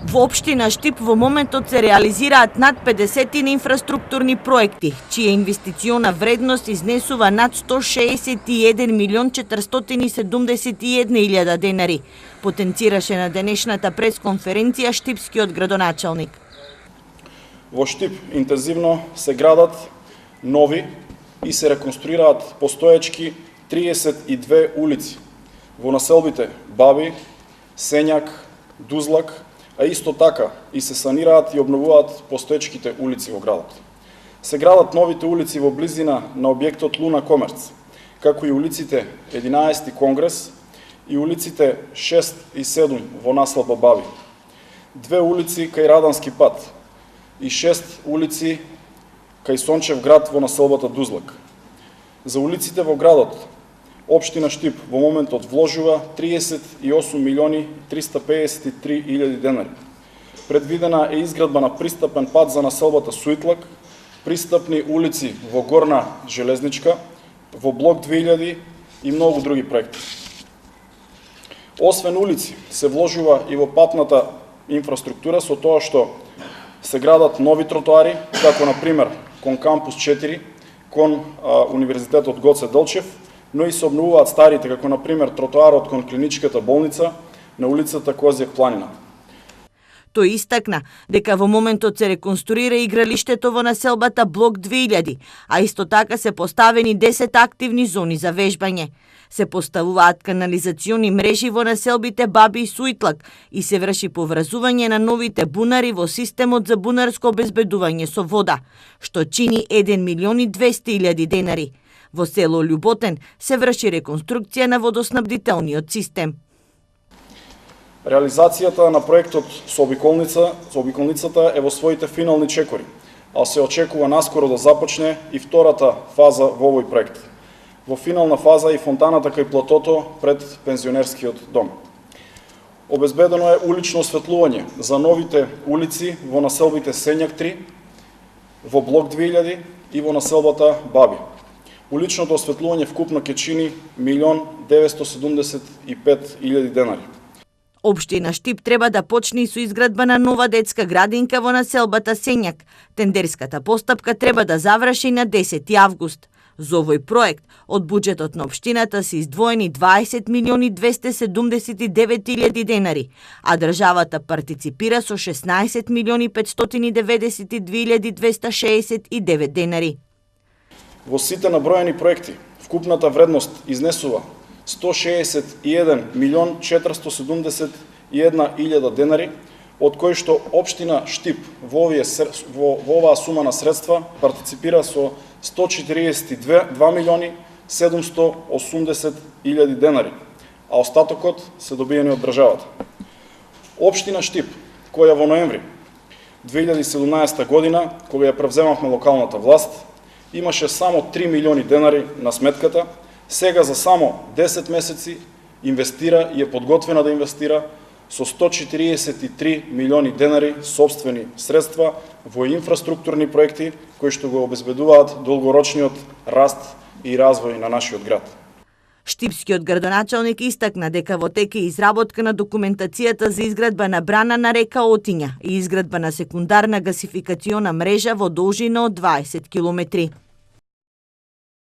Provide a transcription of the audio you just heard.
Во општина Штип во моментот се реализираат над 50 инфраструктурни проекти, чија инвестициона вредност изнесува над 161 милион 471 илјада денари, потенцираше на денешната пресконференција штипскиот градоначалник. Во Штип интензивно се градат нови и се реконструираат постоечки 32 улици во населбите Баби, Сењак, Дузлак, а исто така и се санираат и обновуваат постоечките улици во градот. Се градат новите улици во близина на објектот Луна Комерц, како и улиците 11 Конгрес и улиците 6 и 7 во населба Баби, 2 улици кај Радански пат и 6 улици кај Сончев град во населбата Дузлак. За улиците во градот Општина Штип во моментот вложува 38 милиони 353 илјади денари. Предвидена е изградба на пристапен пат за населбата Суитлак, пристапни улици во Горна Железничка, во блок 2000 и многу други проекти. Освен улици, се вложува и во патната инфраструктура со тоа што се градат нови тротоари, како на пример кон кампус 4, кон Универзитетот Гоце Делчев, но и се обновуваат старите, како на пример тротоарот кон клиничката болница на улицата Козјак планина. Тој истакна дека во моментот се реконструира игралиштето во населбата блок 2000, а исто така се поставени 10 активни зони за вежбање. Се поставуваат канализациони мрежи во населбите Баби и Суитлак и се врши поврзување на новите бунари во системот за бунарско обезбедување со вода, што чини 1 милион и 200 илјади денари. Во село Љуботен се врши реконструкција на водоснабдителниот систем. Реализацијата на проектот со обиколницата е во своите финални чекори, а се очекува наскоро да започне и втората фаза во овој проект. Во финална фаза и фонтаната кај платото пред пензионерскиот дом. Обезбедено е улично осветлување за новите улици во населбите Сењак 3, во блок 2000 и во населбата Баби. Уличното осветлување вкупно ќе чини 1 975 илјади денари. Општина Штип треба да почне и со изградба на нова детска градинка во населбата Сењак. Тендерската постапка треба да заврши на 10 август. За овој проект од буџетот на општината се издвоени 20 милиони 279 илјади денари, а државата партиципира со 16 милиони 592 илјади 269 денари. Во сите наброени проекти, вкупната вредност изнесува 161 милион 471 илјада денари, од кои што општина Штип во оваа сума на средства партиципира со 142 милиони 780 илјади денари, а остатокот се добиени од државата. Општина Штип, која во ноември 2017 година, кога ја превземавме локалната власт, имаше само 3 милиони денари на сметката, сега за само 10 месеци инвестира и е подготвена да инвестира со 143 милиони денари собствени средства во инфраструктурни проекти кои што го обезбедуваат долгорочниот раст и развој на нашиот град. Штипскиот градоначалник истакна дека во тек е изработка на документацијата за изградба на брана на река Отиња и изградба на секундарна гасификациона мрежа во должина од 20 километри.